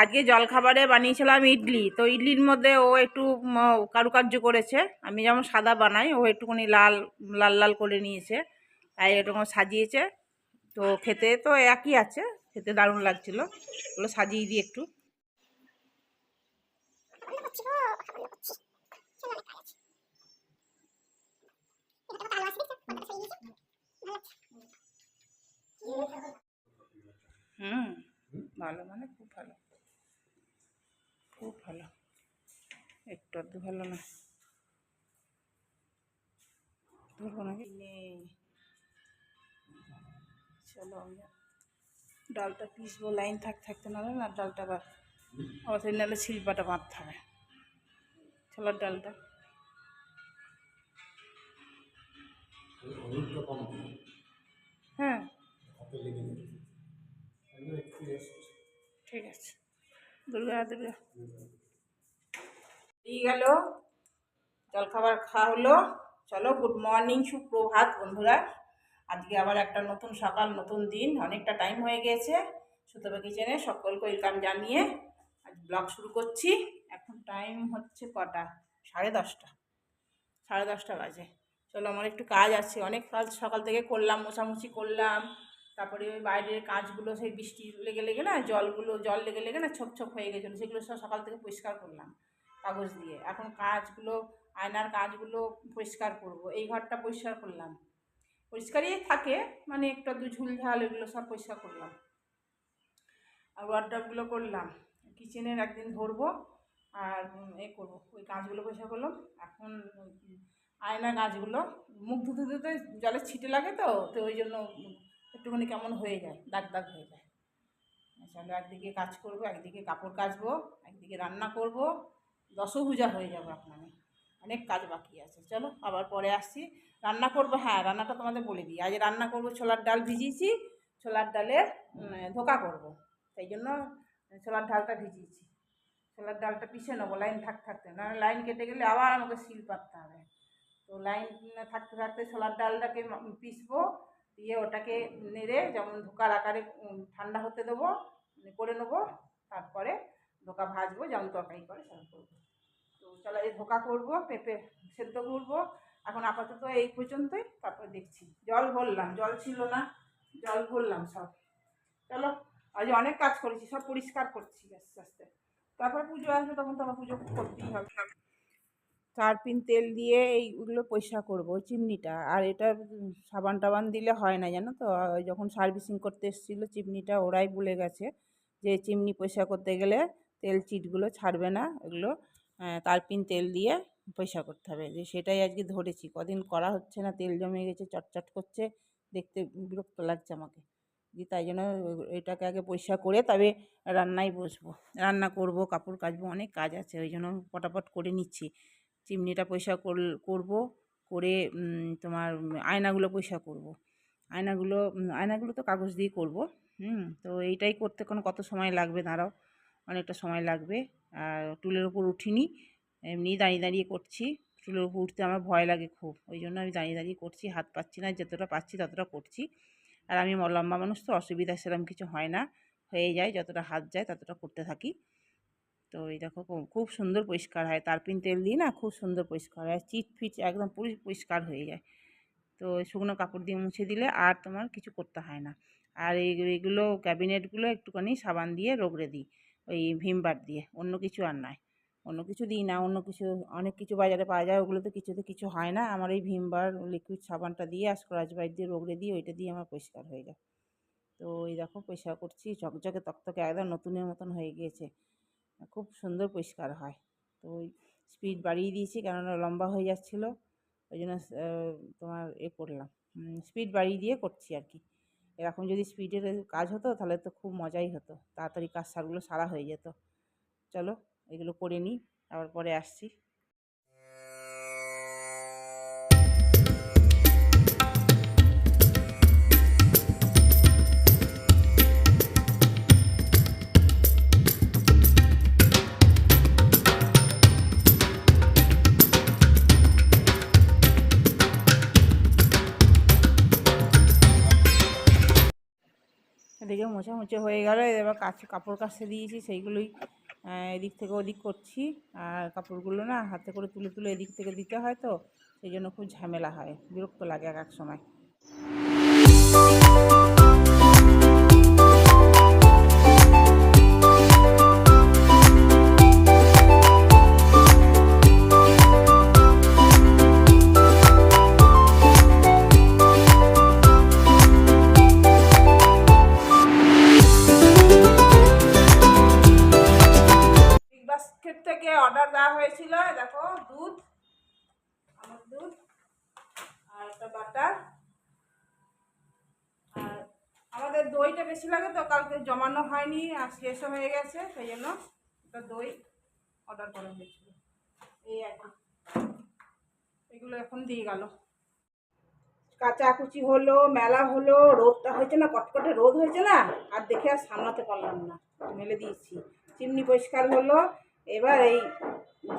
আজকে জলখাবারে বানিয়েছিলাম ইডলি। তো ইডলির মধ্যে ও একটু কারুকার্য করেছে। আমি যেমন সাদা বানাই, ও একটুখানি লাল লাল লাল করে নিয়েছে, তাই এরকম সাজিয়েছে। তো খেতে তো একই আছে, খেতে দারুণ লাগছিল। ওগুলো সাজিয়ে দিই একটু। ভালো, মানে খুব ভালো, খুব ভালো, একটু আধটু ভালো না। ধরবো নাকি? চলো আমি ডালটা পিসবো, লাইন থাকতে নাহলে না ডালটা আবার অবশ্যই, নাহলে শিল্পাটা বাঁধতে হবে ছোলার ডালটা। হ্যাঁ ঠিক আছে। দুর্গা দুর্গা দিয়ে গেল, জলখাবার খাওয়া হলো। চলো, গুড মর্নিং, সুপ্রভাত বন্ধুরা। আজকে আবার একটা নতুন সকাল, নতুন দিন, অনেকটা টাইম হয়ে গিয়েছে। সুতপা কিচেনে সকলকে ওয়েলকাম জানিয়ে আজ ব্লগ শুরু করছি। এখন টাইম হচ্ছে কটা? 10:30, 10:30 বাজে। চলো, আমার একটু কাজ আছে, অনেক কাজ সকাল থেকে করলাম, মোছামুছি করলাম। তারপরে ওই বাইরের কাজগুলো, সেই বৃষ্টি লেগে লেগে না, জল লেগে লেগে না ছোপ ছোপ হয়ে গেছিলো, সেগুলো সব সকাল থেকে পরিষ্কার করলাম কাগজ দিয়ে। এখন কাজগুলো, আয়নার কাজগুলো পরিষ্কার করব। এই ঘরটা পরিষ্কার করলাম, পরিষ্কারই থাকে, মানে একটু দু ঝুলঝাল এগুলো সব পরিষ্কার করলাম। আর ওয়ার্ডরোবগুলো করলাম, কিচেনের একদিন ধরবো আর করবো, ওই কাজগুলো পরিষ্কার করলাম। এখন আয়নার কাজগুলো, মুখ ধুতে ধুতে জলের ছিটে লাগে, তো তো ওই জন্য একটুখানি কেমন হয়ে যায়, দাগ দাগ হয়ে যায়। চলো, একদিকে কাজ করবো, একদিকে কাপড় কাচবো, একদিকে রান্না করব, দশভুজা হয়ে যাবে আপনার। অনেক কাজ বাকি আছে। চলো, আবার পরে আসছি। রান্না করব, হ্যাঁ রান্নাটা তোমাদের বলে দিই। আজ রান্না করব, ছোলার ডাল ভিজিয়েছি, ছোলার ডালের ধোকা করব, সেই জন্য ছোলার ডালটা ভিজিয়েছি। ছোলার ডালটা পিষে নেবো লাইন থাকতে, না লাইন কেটে গেলে আবার আমাকে শিল পাততে হবে। তো লাইন থাকতে থাকতে ছোলার ডালটাকে পিষবো, দিয়ে ওটাকে নেড়ে যেমন ধোকার আকারে ঠান্ডা হতে দেবো, করে নেবো। তারপরে ধোকা ভাজবো, যেমন তরকারি করে সেরকম করবো। তো চলো, এই ধোকা করবো, পেঁপে সেদ্ধ করবো। এখন আপাতত এই পর্যন্তই, তারপরে দেখছি। জল ভরলাম, জল ছিল না, জল ভরলাম সব। চলো, আজ অনেক কাজ করেছি, সব পরিষ্কার করছি আস্তে আস্তে। তারপর পুজো আসবে, তখন তো আমার পুজো করতেই হবে। চারপিন তেল দিয়ে এইগুলো পরিষ্কার করবো, চিমনিটা। আর এটা সাবান টাবান দিলে হয় না, জানো তো। যখন সার্ভিসিং করতে এসেছিলো চিমনিটা, ওরাই বলে গেছে যে চিমনি পরিষ্কার করতে গেলে তেল চিটগুলো ছাড়বে না, এগুলো তারপিন তেল দিয়ে পরিষ্কার করতে হবে। যে সেটাই আজকে ধরেছি, কদিন করা হচ্ছে না, তেল জমে গেছে, চটচট করছে, দেখতে বিরক্ত লাগছে আমাকে। দিয়ে তাই জন্য এটাকে আগে পরিষ্কার করে তবে রান্নায় বসবো, রান্না করব, কাপড় কাচবো, অনেক কাজ আছে, ওই জন্য পটাপট করে নিচ্ছি। চিমনিটা পরিষ্কার করব, করে তোমার আয়নাগুলো পরিষ্কার করব। আয়নাগুলো তো কাগজ দিয়ে করব। তো এইটাই করতে কত সময় লাগবে, দাঁড়াও, অনেকটা সময় লাগবে। আর টুলের উপর উঠিনি, এমনি দাঁড়িয়ে দাঁড়িয়ে করছি। টুলের উপর উঠতে আমার ভয় লাগে খুব, ওই জন্য আমি দাঁড়িয়ে দাঁড়িয়ে করছি, হাত পাচ্ছি না, যতটা পাচ্ছি ততটা করছি। আর আমি লম্বা মানুষ, তো অসুবিধা সেরকম কিছু হয় না, হয়ে যায়, যতটা হাত যায় ততটা করতে থাকি। তো এই দেখো, খুব সুন্দর পরিষ্কার হয়, তারপিন তেল দিয়ে না, খুব সুন্দর পরিষ্কার হয়, চিট ফিট একদম পরিষ্কার হয়ে যায়। তো শুকনো কাপড় দিয়ে মুছে দিলে আর তোমার কিছু করতে হয় না। আর এইগুলো ক্যাবিনেটগুলো একটুখানি সাবান দিয়ে রগড়ে দিই, ওই ভিম বার দিয়ে, অন্য কিছু আর নয়। অন্য কিছু দিই না, অন্য কিছু অনেক কিছু বাজারে পাওয়া যায়, ওগুলোতে কিছুতে কিছু হয় না। আমার এই ভিম বার লিকুইড সাবানটা দিয়ে আর স্ক্রাচ ব্রাইট দিয়ে রগড়ে দিই, ওইটা দিয়ে আমার পরিষ্কার হয়ে যায়। তো এই দেখো পরিষ্কার করছি, ঝকঝকে তকতকে একদম নতুনের মতন হয়ে গিয়েছে, খুব সুন্দর পরিষ্কার হয়। তো ওই স্পিড বাড়িয়ে দিয়েছি, কেননা লম্বা হয়ে যাচ্ছিলো, ওই জন্য তোমার করলাম, স্পিড বাড়িয়ে দিয়ে করছি আর কি। এরকম যদি স্পিডের কাজ হতো তাহলে তো খুব মজাই হতো, তাড়াতাড়ি কাজগুলো সারা হয়ে যেত। চলো, এগুলো করে নিই, আবার পরে আসছি। এদিকে মোছামুছি হয়ে গেল, এবার কাপড় কাচতে দিয়েছি, সেইগুলোই এদিক থেকে ওদিক করছি। আর কাপড়গুলো না হাতে করে তুলে তুলে এদিক থেকে দিতে হয়, তো সেই জন্য খুব ঝামেলা হয়, বিরক্ত লাগে এক সময়। থেকে অর্ডার দেওয়া হয়েছিল, দেখো দুধ, আমার দুধ আর একটা বাটার। আর আমাদের দইটা বেশি লাগে তো, কালকে জমানো হয়নি আর শেষও হয়ে গেছে, সেই জন্য একটা দই অর্ডার করা হয়েছিল। এই আর কি, এগুলো এখন দিয়ে গেল। কাচাকুচি হলো, মেলা হলো, রোদটা হয়েছে না, কটকটে রোদ হয়েছে না, আর দেখে আর সামলাতে পারলাম না, মেলে দিয়েছি। চিমনি পরিষ্কার হলো। এবার এই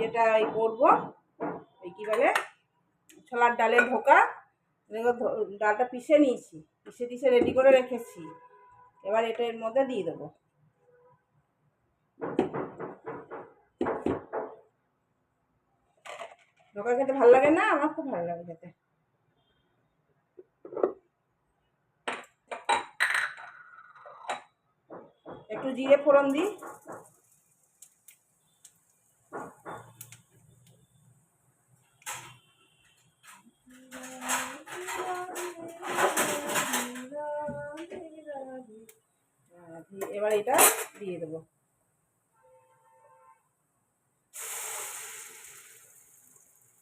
যেটা এই করবো, এই কী বলে, ছোলার ডালের ধোকা, ডালটা পিষে নিয়েছি, পিষে রেডি করে রেখেছি। এবার এটা এর মধ্যে দিয়ে দেবো। ধোকা খেতে ভালো লাগে না? আমার খুব ভালো লাগে খেতে। একটু জিরে ফোড়ন দিই। এবার এটা দিয়ে দেবো।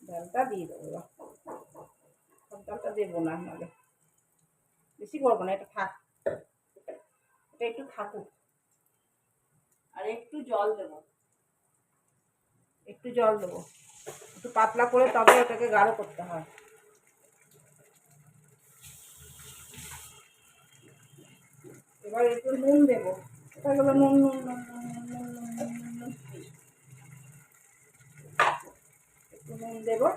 ডালটা দিয়ে দেবো। সব ডালটা দেবো না, নাহলে বেশি করবো না, এটা থাক, এটা একটু থাকুক। আর একটু জল দেবো, একটু পাতলা করে, তবে ওটাকে গাঢ় করতে হয়। এবার একটু নুন দেবো, এটা হলো নুন নুন নুন নুন, একটু নুন দেবো,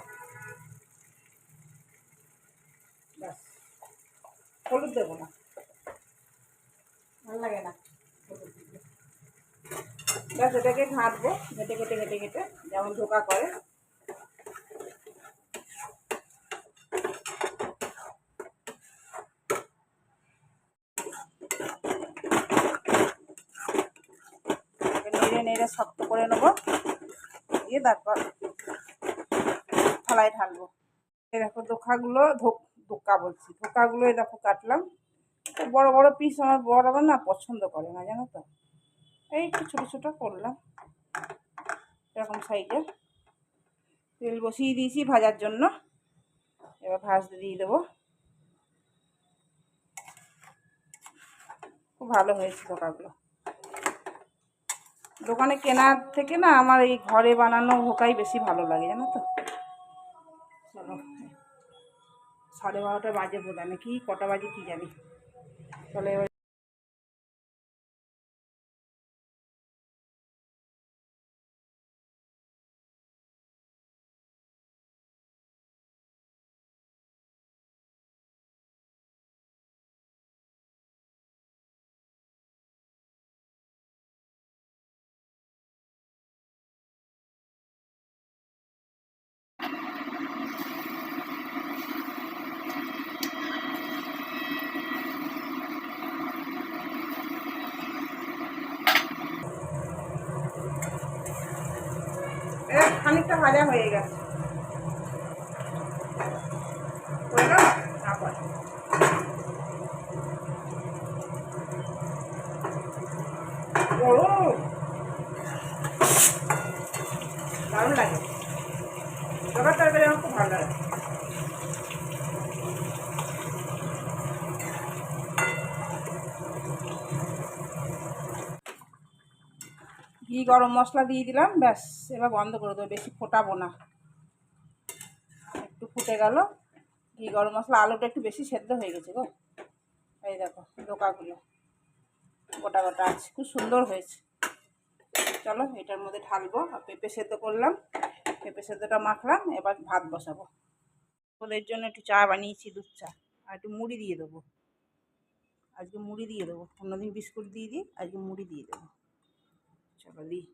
ব্যাস। হলুদ দেবো না, ভালো লাগে না হলুদ দিলে। ব্যাস, এটাকে ঘাঁটবো, ঘেটে ঘেটে ঘেটে ঘেটে, যেমন ধোকা করে। নেড়ে নেড়ে শক্ত করে নেবো, দিয়ে তারপর থালায় ঢালবো। এই দেখো ধোকাগুলো, ধোকাগুলো এই দেখো কাটলাম। বড় বড় পিস আমার বড় না পছন্দ করে না, জানো তো, এই একটু ছোটো ছোটো করলাম, এরকম সাইজের। তেল বসিয়ে দিয়েছি ভাজার জন্য, এবার ভাজতে দিয়ে দেবো। খুব ভালো হয়েছে ধোকাগুলো। দোকানে কেনার থেকে না আমার এই ঘরে বানানো ধোকাই বেশি ভালো লাগে, জানো তো। চলো, 12:30 বাজে বোধহয়, কি কটা বাজে কি জানি। চলো এবার খানিকটা ভাজা হয়ে গেছে, দারুণ লাগে ধোকার তরকারি, আমার খুব ভালো লাগে। ঘি গরম মশলা দিয়ে দিলাম, ব্যাস। এবার বন্ধ করে দেবো, বেশি ফোটাবো না। একটু ফুটে গেল, ঘি গরম মশলা, আলুটা একটু বেশি সেদ্ধ হয়ে গেছে গো। এই দেখো ধোকাগুলো গোটা গোটা আছে, খুব সুন্দর হয়েছে। চলো এটার মধ্যে ঢালবো। আর পেঁপে সেদ্ধ করলাম, পেঁপে সেদ্ধটা মাখলাম, এবার ভাত বসাবো। ওদের জন্য একটু চা বানিয়েছি, দুধ চা, আর একটু মুড়ি দিয়ে দেবো। আজকে মুড়ি দিয়ে দেবো, অন্যদিন বিস্কুট দিয়ে দিই, আজকে মুড়ি দিয়ে দেবো। চলো দিই।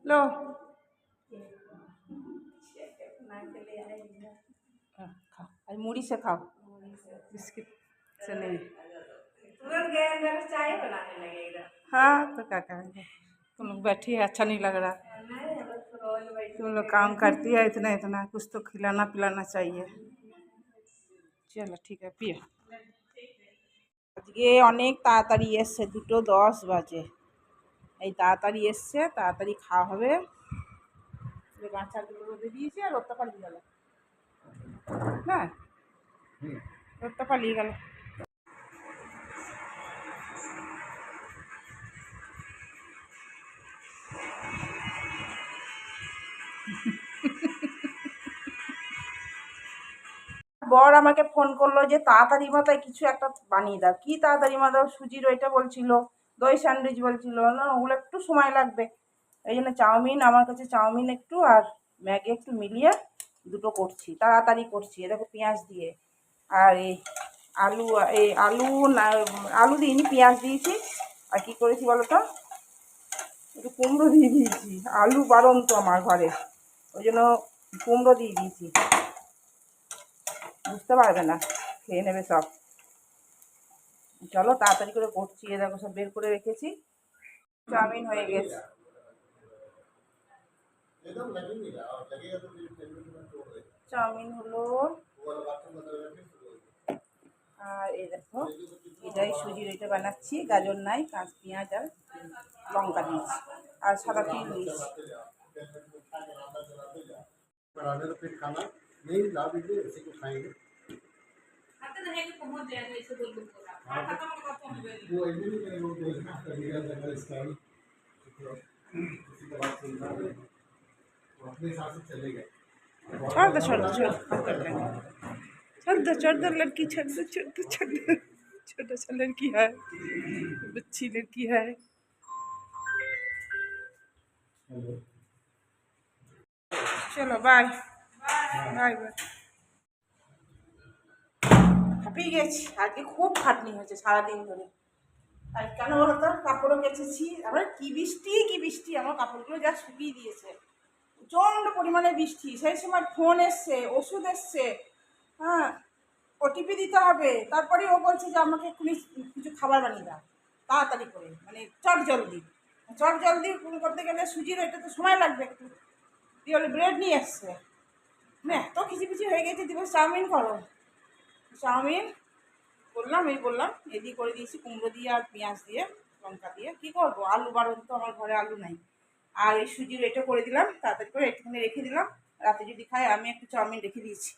লো खाओ आज मुड़ी से खाओ, बिस्किट से नहीं। हाँ तो क्या करेंगे, तुम लोग बैठी है, अच्छा नहीं लग रहा। तुम लोग काम करती है इतना इतना, कुछ तो खिलाना पिलाना चाहिए। चलो ठीक है पिए। আজকে অনেক তাড়াতাড়ি এসছে, 2:10 বাজে। এই তাড়াতাড়ি এসছে, তাড়াতাড়ি খাওয়া হবে। গাঁচাগুলো রোদে দিয়েছি আর রোদটা পালিয়ে গেল, না রোদটা পালিয়ে গেল। বর আমাকে ফোন করলো যে তাড়াতাড়ি মাথায় কিছু একটা বানিয়ে দাও। কি তাড়াতাড়ি মাথায়, সুজির ওইটা বলছিল, দই স্যান্ডউইচ বলছিল, না ওগুলো একটু সময় লাগবে। এই জন্য চাউমিন, আমার কাছে চাউমিন একটু আর ম্যাগি একটু মিলিয়ে দুটো করছি, তাড়াতাড়ি করছি। এ দেখো পেঁয়াজ দিয়ে, আর এই আলু, এই আলু না, আলু দিইনি, পেঁয়াজ দিয়েছি। আর কি করেছি বলো তো, একটু কুমড়ো দিয়ে দিয়েছি। আলু বাড়ন্ত আমার ঘরে, ওই জন্য কুমড়ো দিয়ে দিয়েছি। বুঝতে পারবে না, খেয়ে নেবে সব। চলো তাড়াতাড়ি করে করছি। এ দেখো সব বের করে রেখেছি। চাউমিন হয়ে গেছে। চাউমিন হলো, আর এই দেখো এটাই সুজির এটা বানাচ্ছি। গাজর নাই, কাঁচ পেঁয়াজ আর লঙ্কা দিয়েছি, আর সাদা তিল দিয়েছি। छोड़ दो छोड़ दो छोड़ दो छोड़ दो, लड़की छोड़ दो छोड़ दो छोड़ दो, छोटा सा लड़की है, बच्ची लड़की है। चलो बाय बाय बाय। হাঁপিয়ে গেছি, আজকে খুব খাটনি হয়েছে সারাদিন ধরে। আর কেন বলো তো, কাপড়ও কেচেছি, আবার কি বৃষ্টি কি বৃষ্টি, আমার কাপড়গুলো যা শুকিয়ে দিয়েছে। প্রচণ্ড পরিমাণে বৃষ্টি, সেই সময় ফোন এসছে, ওষুধ এসছে, হ্যাঁ ওটিপি দিতে হবে। তারপরে ও বলছে যে আমাকে এক্ষুনি কিছু খাবার বানিয়ে দাও তাড়াতাড়ি করে, মানে চট জলদি করতে গেলে সুজির এটা তো সময় লাগবে একটু। দিয়ে বলে ব্রেড নিয়ে এসছে, মানে এত খিচিপিচি হয়ে গেছে। দিবে চাউমিন করো, চাউমিন করলাম, এই বললাম এদিকে করে দিয়েছি, কুমড়ো দিয়ে আর পেঁয়াজ দিয়ে লঙ্কা দিয়ে। কী করবো, আলু বাড়ন তো আমার ঘরে আলু নাই। আর এই সুজির এটা করে দিলাম, তাড়াতাড়ি করে একটুখানি রেখে দিলাম, রাতে যদি খাই। আমি একটু চাউমিন রেখে দিয়েছি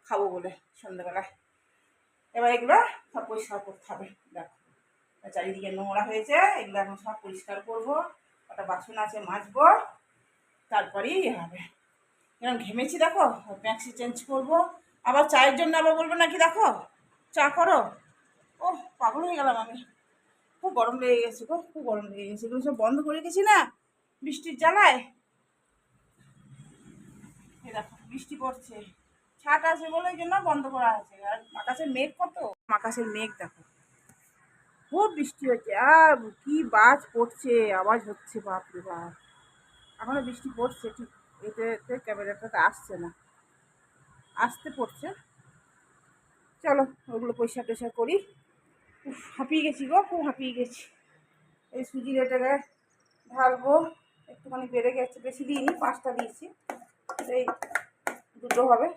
খাবো বলে সন্ধ্যাবেলায়। এবার এগুলো সব পরিষ্কার করতে হবে। দেখো চারিদিকে নোংরা হয়েছে, এগুলো এখন সব পরিষ্কার করবো। একটা বাসন আছে মাজবো, তারপরেই হবে। এরকম ঘেমেছি দেখো, ম্যাক্সি চেঞ্জ করবো। আবার চায়ের জন্য আবার বলবো নাকি দেখো চা করো। ও পাগল হয়ে গেলাম আমি, খুব গরম লেগে গেছে গো, খুব গরম লেগে গেছে। এগুলো সব বন্ধ করে রেখেছি না বৃষ্টির জ্বালায়। এই দেখো বৃষ্টি পড়ছে, ছাট আছে বলে ওই জন্য বন্ধ করা আছে। আর আকাশের মেঘ কত, আকাশের মেঘ দেখো, খুব বৃষ্টি হচ্ছে। আর কি বাজ পড়ছে, আওয়াজ হচ্ছে, বাপরে বাপ। এখনো বৃষ্টি পড়ছে, ঠিক এতে ক্যামেরাটাতে আসছে না, আসতে পড়ছে। চলো ওগুলো পরিষ্কার টরিষ্কার করি। হাঁপিয়ে গেছি গো, খুব হাঁপিয়ে গেছি। এই সুজির এটাকে ঢালবো, একটুখানি বেড়ে গেছে, বেশি দিইনি, 5টা দিয়েছি, এই দুটো হবে।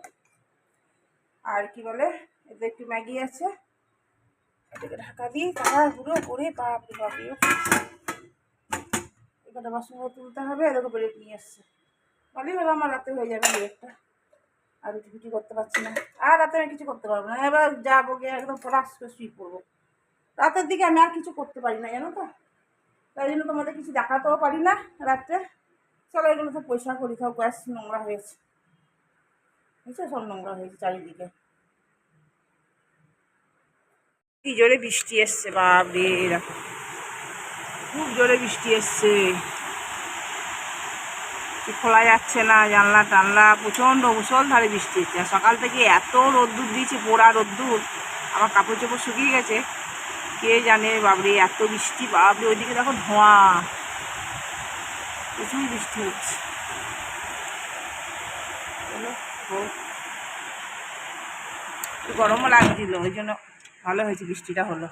আর কি বলে, এতে একটু ম্যাগি আছে, এটাকে ঢাকা দিই তাড়াহুড়ো করে। বাপরে বাপরে, এখানে বাসন তুলতে হবে। এরকম ব্রেড নিয়ে এসছে, ভালোই হলো, আমার রাতে হয়ে যাবে ব্রেডটা। আর রুটি করতে পারছি না, আর রাতে আমি কিছু করতে পারবো না। এবার যাবো গিয়ে একদম ফটাস করে শুয়ে পড়বো। রাতের দিকে আমি আর কিছু করতে পারি না জানো তো, তাই জন্য তোমাদের কিছু দেখাতেও পারি না রাত্রে। চলো এগুলো তো পরিষ্কার করি, সব গ্যাস নোংরা হয়েছে, বুঝছো, সব নোংরা হয়েছে চারিদিকে। কি জোরে বৃষ্টি এসছে, বাপরে দেখো খুব জোরে বৃষ্টি এসছে। খোলা যাচ্ছে না, জানলা টানলা, প্রচণ্ড মুষলধারে বৃষ্টি হচ্ছে। আর সকাল থেকে এত রোদ্দুর দিয়েছে, পোড়া রোদ্দুর, আমার কাপড় চোপড় শুকিয়ে গেছে। কে জানে বাবরে এত বৃষ্টি, বাবরে ওইদিকে দেখো ধোঁয়া, প্রচুর বৃষ্টি হচ্ছে। গরমও লাগছিল, ওই জন্য ভালো হয়েছে বৃষ্টিটা হলো।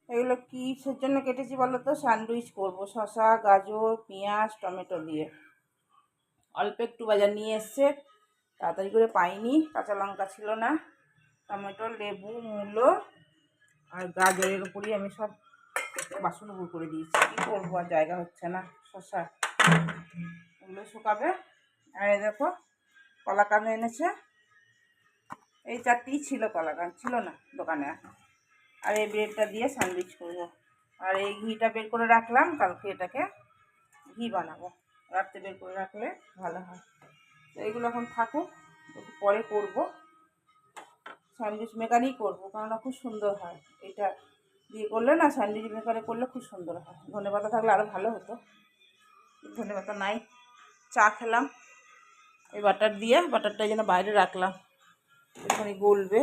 এগুলো কিসের জন্য কেটেছি বলো তো? স্যান্ডউইচ করবো, শসা, গাজর, পেঁয়াজ, টমেটো দিয়ে। অল্প একটু বাজার নিয়ে এসছে, তাড়াতাড়ি করে পাইনি, কাঁচা লঙ্কা ছিল না। টমেটো, লেবু, মূলো আর গাজরের উপরই আমি সব বাসন উপর করে দিয়েছি। কী করবো, আর জায়গা হচ্ছে না। শসা এগুলো শুকাবে। আর এই দেখো কলাকাঁদ এনেছে, এই 4টিই ছিল, কলাকাঁদ ছিল না দোকানে। আর এই ব্রেডটা দিয়ে স্যান্ডউইচ করবো। আর এই ঘিটা বের করে রাখলাম, কালকে এটাকে ঘি বানাবো। রাত্রে বের করে রাখলে ভালো হয়। তো এগুলো এখন থাকুক, একটু পরে করবো। স্যান্ডউইচ মেকারেই করবো, কেননা খুব সুন্দর হয়। এটা দিয়ে করলে না, স্যান্ডউইচ মেকারে করলে খুব সুন্দর হয়। ধনেপাতা থাকলে আরও ভালো হতো, ধনেপাতা নাই। চা খেলাম এই বাটার দিয়ে, বাটারটা যেন বাইরে রাখলাম, এখানে গলবে।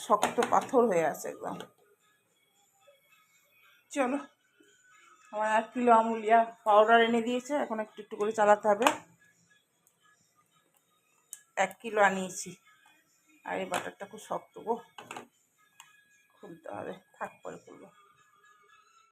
শক্ত পাথর হয়ে আছে একদম। চলো, আমার 1 কিলো আমুলিয়া পাউডার এনে দিয়েছে, এখন একটু একটু করে চালাতে হবে। 1 কিলো আনিয়েছি। আর এই বাটারটা খুব শক্ত গো, খুলতে হবে, থাক পরে খুলবো।